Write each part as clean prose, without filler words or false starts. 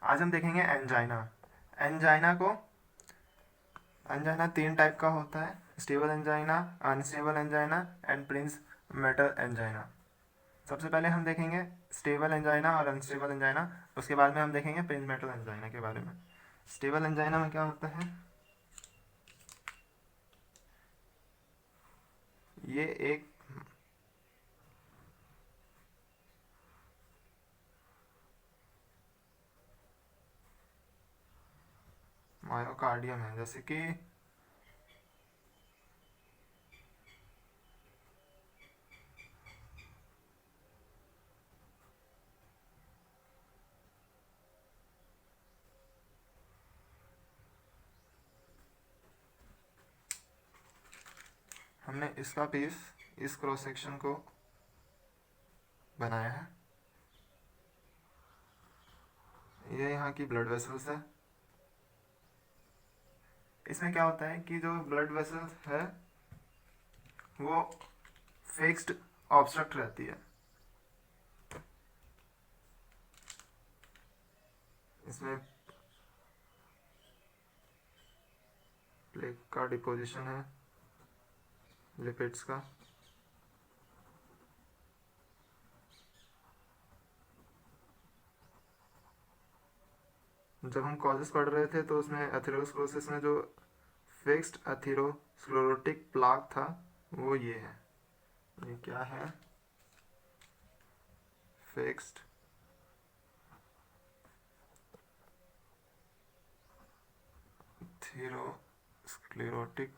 आज हम देखेंगे एंजाइना। एंजाइना को एंजाइना 3 टाइप का होता है: stable angina, unstable angina and Prince metal angina. सबसे पहले हम देखेंगे स्टेबल एंजाइना और अनस्टेबल एंजाइना, उसके बाद में हम देखेंगे प्रिंस मेटल एंजाइना के बारे में। स्टेबल एंजाइना में क्या होता है, ये एक मायोकार्डियम है, जैसे कि हमने इसका पीस इस क्रॉस सेक्शन को बनाया है। ये यहाँ की ब्लड वेसल्स है। इसमें क्या होता है कि जो ब्लड वेसल्स है वो फिक्स्ड ऑब्स्ट्रक्ट रहती है। इसमें प्लेक का डिपोजिशन है, लिपिड्स का। जब हम कॉजेस पढ़ रहे थे तो उसमें एथेरोस्क्लेरोसिस में जो फिक्स्ड एथेरोस्क्लेरोटिक प्लाक था वो ये है। ये क्या है, फिक्स्ड एथेरोस्क्लेरोटिक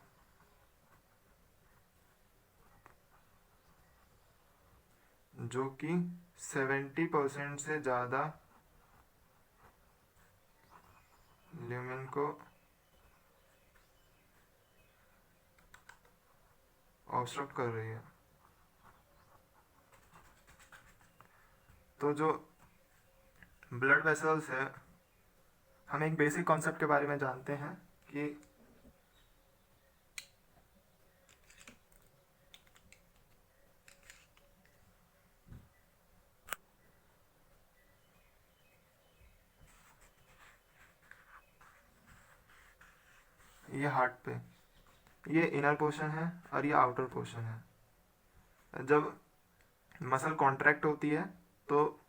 जो कि 70% से ज़्यादा ल्यूमेन को ऑब्स्ट्रक्ट कर रही है। तो जो ब्लड वेसल्स है, हम एक बेसिक कॉन्सेप्ट के बारे में जानते हैं कि ये हार्ट पे, ये इनर पोर्शन है और ये आउटर पोर्शन है। जब मसल कॉन्ट्रैक्ट होती है तो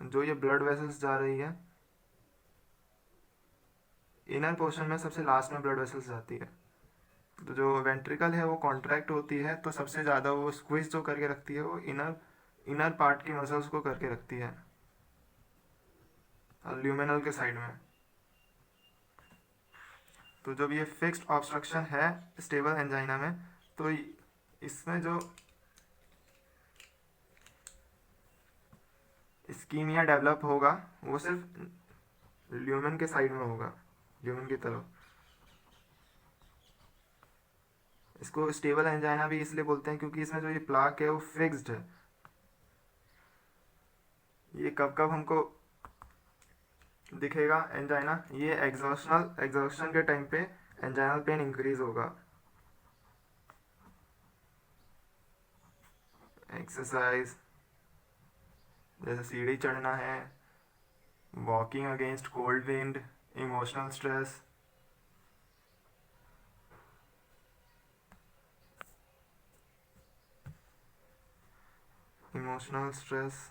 जो ये ब्लड वेसल्स जा रही है, इनर पोर्शन में सबसे लास्ट में ब्लड वेसल्स जाती है। तो जो वेंट्रिकल है वो कॉन्ट्रैक्ट होती है तो सबसे ज़्यादा वो स्क्वीज जो करके रखती है वो इनर पार्ट की मसल्स को करके रखती है, ल्यूमिनल के साइड में। तो जब ये फिक्स्ड ऑब्स्ट्रक्शन है स्टेबल एंजाइना में, तो इसमें जो इस्कीमिया डेवलप होगा वो सिर्फ ल्यूमेन के साइड में होगा, ल्यूमेन की तरफ। इसको स्टेबल एंजाइना भी इसलिए बोलते हैं क्योंकि इसमें जो ये प्लाक है वो फिक्स्ड है। ये कब कब हमको दिखेगा एंजाइना, ये एग्जॉस्शन के टाइम पे एंजाइनल पेन इंक्रीज होगा। एक्सरसाइज जैसे सीढ़ी चढ़ना है, walking against cold wind, emotional stress, emotional stress,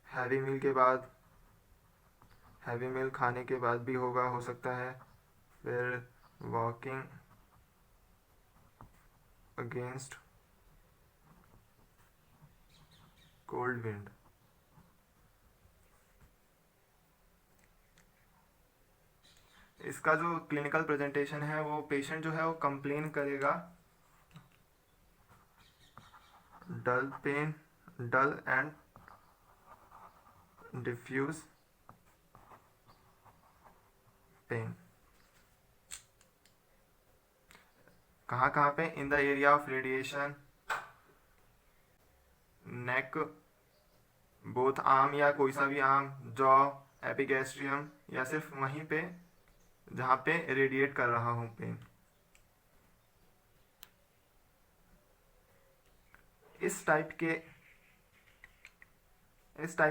heavy meal के बाद, हैवी मील खाने के बाद भी होगा, हो सकता है। फिर वॉकिंग अगेंस्ट कोल्ड विंड। इसका जो क्लिनिकल प्रेजेंटेशन है वो पेशेंट जो है वो कंप्लेन करेगा dull pain, dull and diffuse pain. कहाँ कहाँ पे, in the area of radiation, neck, both arm या कोई सा भी आर्म, जॉ, एपिगैस्ट्रियम, या सिर्फ वहीं पे जहाँ पे रेडिएट कर रहा हूँ पेन। इस टाइप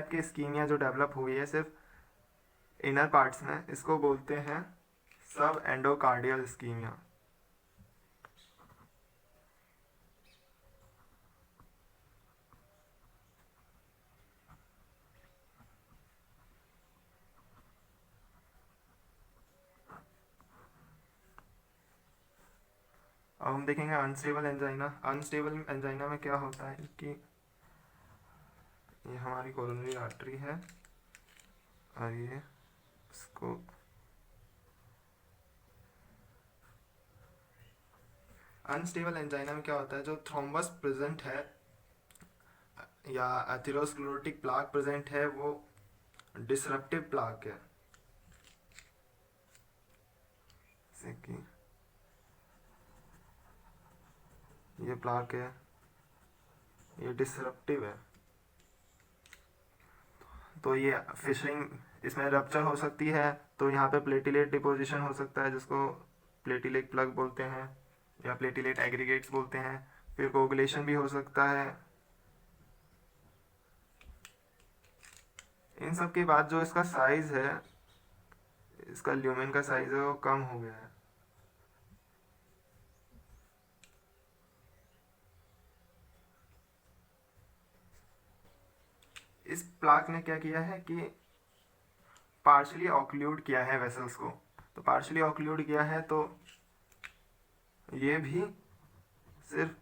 के स्कीमिया जो डेवलप हुई है सिर्फ इनर पार्ट्स में, इसको बोलते हैं सब एंडोकार्डियल स्कीमिया। अब हम देखेंगे अनस्टेबल एंजाइना। अनस्टेबल एंजाइना में क्या होता है कि ये हमारी कोरोनरी आर्टरी है और ये इसको अनस्टेबल एंजाइना में क्या होता है, जो थ्रोम्बस प्रेजेंट है या एथेरोस्क्लेरोटिक प्लाक प्रेजेंट है वो डिसरप्टिव प्लाक है, जैसे कि ये प्लाक है, ये डिसरप्टिव है, तो ये फिशरिंग, इसमें रप्चर हो सकती है, तो यहाँ पे प्लेटिलेट डिपोजिशन हो सकता है जिसको प्लेटिलेट प्लग बोलते हैं या प्लेटिलेट एग्रीगेट्स बोलते हैं। फिर कोगुलेशन भी हो सकता है। इन सब के बाद जो इसका साइज है, इसका ल्यूमेन का साइज है वो कम हो गया है। इस प्लाक ने क्या किया है कि पार्शली ऑक्लूड किया है वेसल्स को। तो पार्शली ऑक्लूड किया है तो ये भी सिर्फ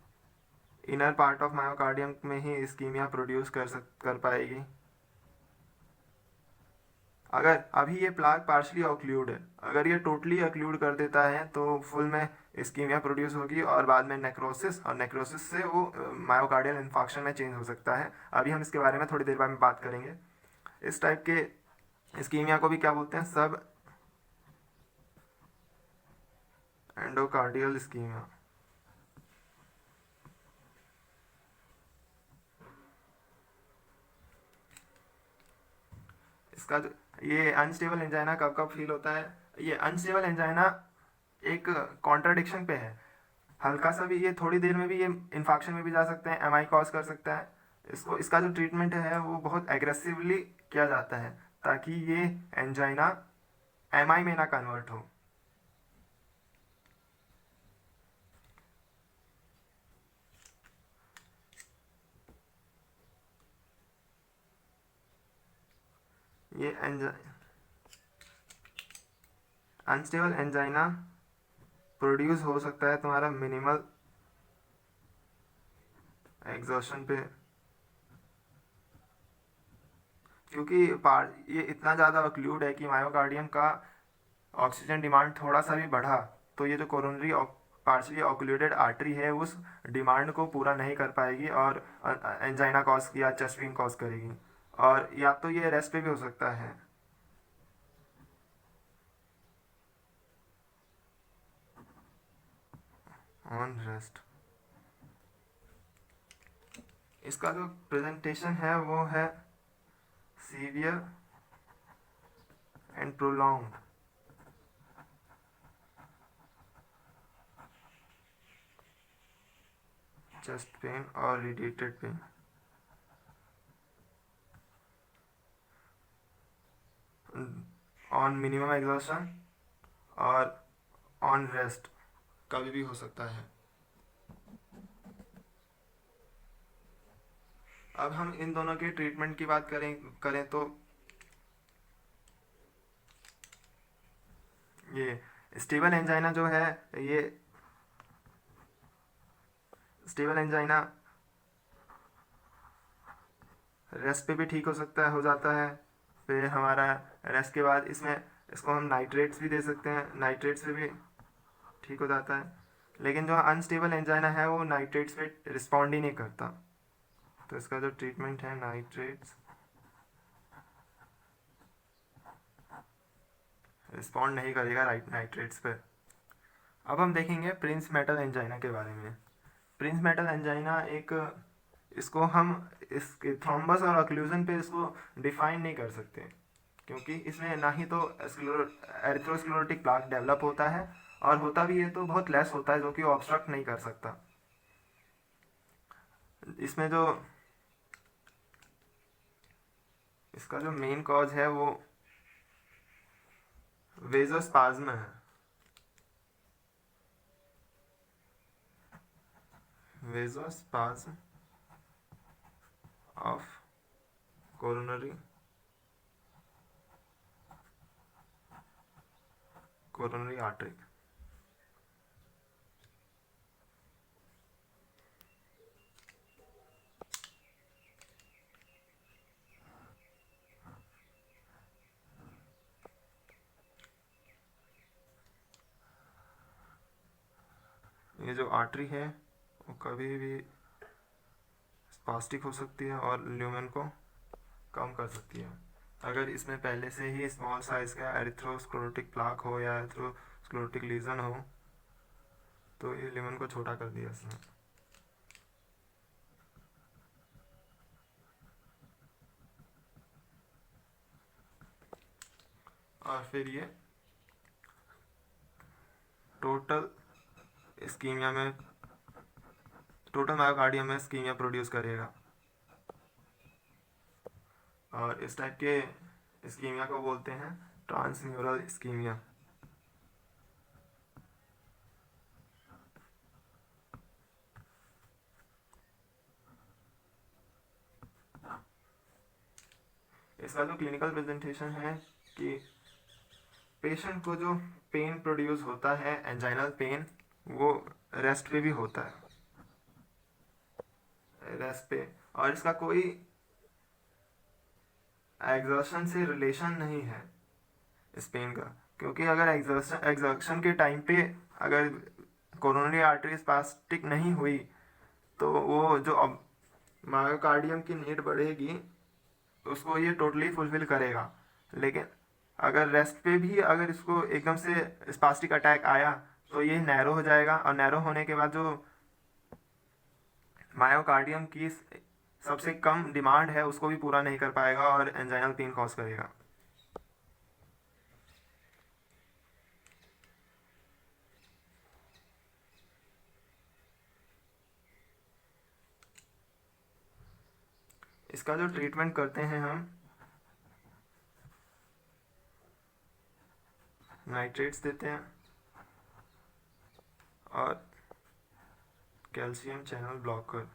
इनर पार्ट ऑफ मायोकार्डियम में ही इस्कीमिया प्रोड्यूस कर पाएगी। अगर अभी ये प्लाक पार्शली ऑक्लूड है, अगर ये टोटली ऑक्लूड कर देता है तो फुल में इस्कीमिया प्रोड्यूस होगी और बाद में नेक्रोसिस, और नेक्रोसिस से वो मायोकार्डियल इन्फाक्शन में चेंज हो सकता है। अभी हम इसके बारे में थोड़ी देर बाद में बात करेंगे। इस टाइप के इस्कीमिया को भी क्या बोलते हैं, सब एंडोकार्डियल इस्कीमिया। इसका जो ये अनस्टेबल एंजाइना कब कब फील होता है, ये अनस्टेबल एंजाइना एक कॉन्ट्राडिक्शन पे है। हल्का सा भी, ये थोड़ी देर में भी ये इन्फेक्शन में भी जा सकते हैं, एमआई कॉज कर सकता है। इसका जो ट्रीटमेंट है वो बहुत एग्रेसिवली किया जाता है ताकि ये एंजाइना एमआई में ना कन्वर्ट हो। ये अनस्टेबल एंजाइना प्रोड्यूस हो सकता है तुम्हारा मिनिमल एग्जॉशन पे, क्योंकि ये इतना ज़्यादा ऑक्लूड है कि मायोकार्डियम का ऑक्सीजन डिमांड थोड़ा सा भी बढ़ा तो ये जो कोरोनरी पार्शली ऑक्लूडेड आर्टरी है उस डिमांड को पूरा नहीं कर पाएगी और एंजाइना कॉज या चेस्ट पेन कॉज करेगी। और या तो ये रेस्ट पे भी हो सकता है। ऑन रेस्ट इसका जो प्रेजेंटेशन है वो है severe and prolonged chest pain और radiated pain. On minimum exhaustion और ऑन रेस्ट कभी भी हो सकता है। अब हम इन दोनों के ट्रीटमेंट की बात करें तो ये स्टेबल एंजाइना जो है, ये स्टेबल एंजाइना रेस्ट पे भी ठीक हो सकता है, हो जाता है। फिर हमारा रेस्ट के बाद इसको हम नाइट्रेट्स भी दे सकते हैं, नाइट्रेट्स पे भी ठीक हो जाता है। लेकिन जो अनस्टेबल एंजाइना है वो नाइट्रेट्स पे रिस्पॉन्ड ही नहीं करता, तो इसका जो ट्रीटमेंट है नाइट्रेट्स, रिस्पॉन्ड नहीं करेगा नाइट्रेट्स पे। अब हम देखेंगे प्रिंस मेटल एंजाइना के बारे में। प्रिंस मेटल एंजाइना इसको हम इसके थ्रोम्बस और ऑक्लूजन पे इसको डिफाइन नहीं कर सकते, क्योंकि इसमें ना ही तो एरिथ्रोस्क्लेरोटिक प्लाक डेवलप होता है और होता भी है तो बहुत लेस होता है जो कि ऑब्स्ट्रक्ट नहीं कर सकता। इसमें जो इसका जो मेन कॉज है वो वेजोस्पाज्म है। वेजोस्पाज्म ऑफ कोरोनरी आर्टरी। ये जो आर्टरी है वो कभी भी स्पास्टिक हो सकती है और ल्यूमेन को कम कर सकती है। अगर इसमें पहले से ही स्मॉल साइज का एरिथ्रोस्क्लेरोटिक प्लाक हो या एरिथ्रोस्क्लेरोटिक लीजन हो तो ये ल्यूमेन को छोटा कर दिया इसने। और फिर ये टोटल मायोकार्डियम में इस्कीमिया प्रोड्यूस करेगा। और इस टाइप के इस्कीमिया को बोलते हैं ट्रांसम्यूरल इस्कीमिया। इसका जो क्लिनिकल प्रेजेंटेशन है कि पेशेंट को जो पेन प्रोड्यूस होता है एंजाइनल पेन, वो रेस्ट पे भी होता है, रेस्ट पे, और इसका कोई एग्जर्शन से रिलेशन नहीं है इस पेन का। क्योंकि अगर एग्जर्शन के टाइम पे अगर कोरोनरी आर्टरी स्पास्टिक नहीं हुई तो वो जो मायोकार्डियम की नीड बढ़ेगी उसको ये टोटली फुलफिल करेगा। लेकिन अगर रेस्ट पे भी अगर इसको एकदम से स्पास्टिक अटैक आया तो ये नैरो हो जाएगा, और नैरो होने के बाद जो मायोकार्डियम की सबसे कम डिमांड है उसको भी पूरा नहीं कर पाएगा और एंजाइनल पेन कॉज करेगा। इसका जो ट्रीटमेंट करते हैं हम नाइट्रेट्स देते हैं और calcium channel blocker.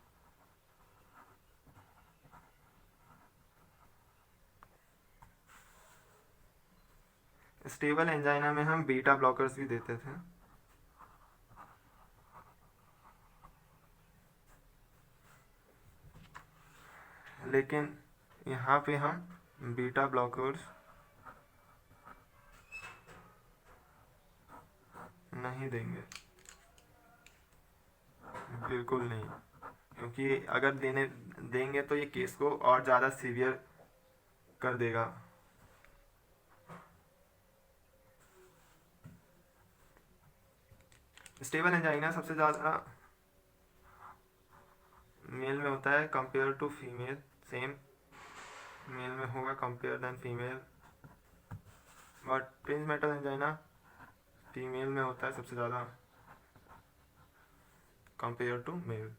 Stable angina में हम बीटा ब्लॉकर्स भी देते थे। लेकिन यहाँ पे हम बीटा ब्लॉकर्स नहीं देंगे, बिल्कुल नहीं, क्योंकि अगर देंगे तो ये केस को और ज़्यादा सीवियर कर देगा। स्टेबल एंजाइना सबसे ज़्यादा मेल में होता है compare to female, same male में होगा compare then female, but Prinzmetal angina female में होता है सबसे ज़्यादा कंपेयर टू मेल।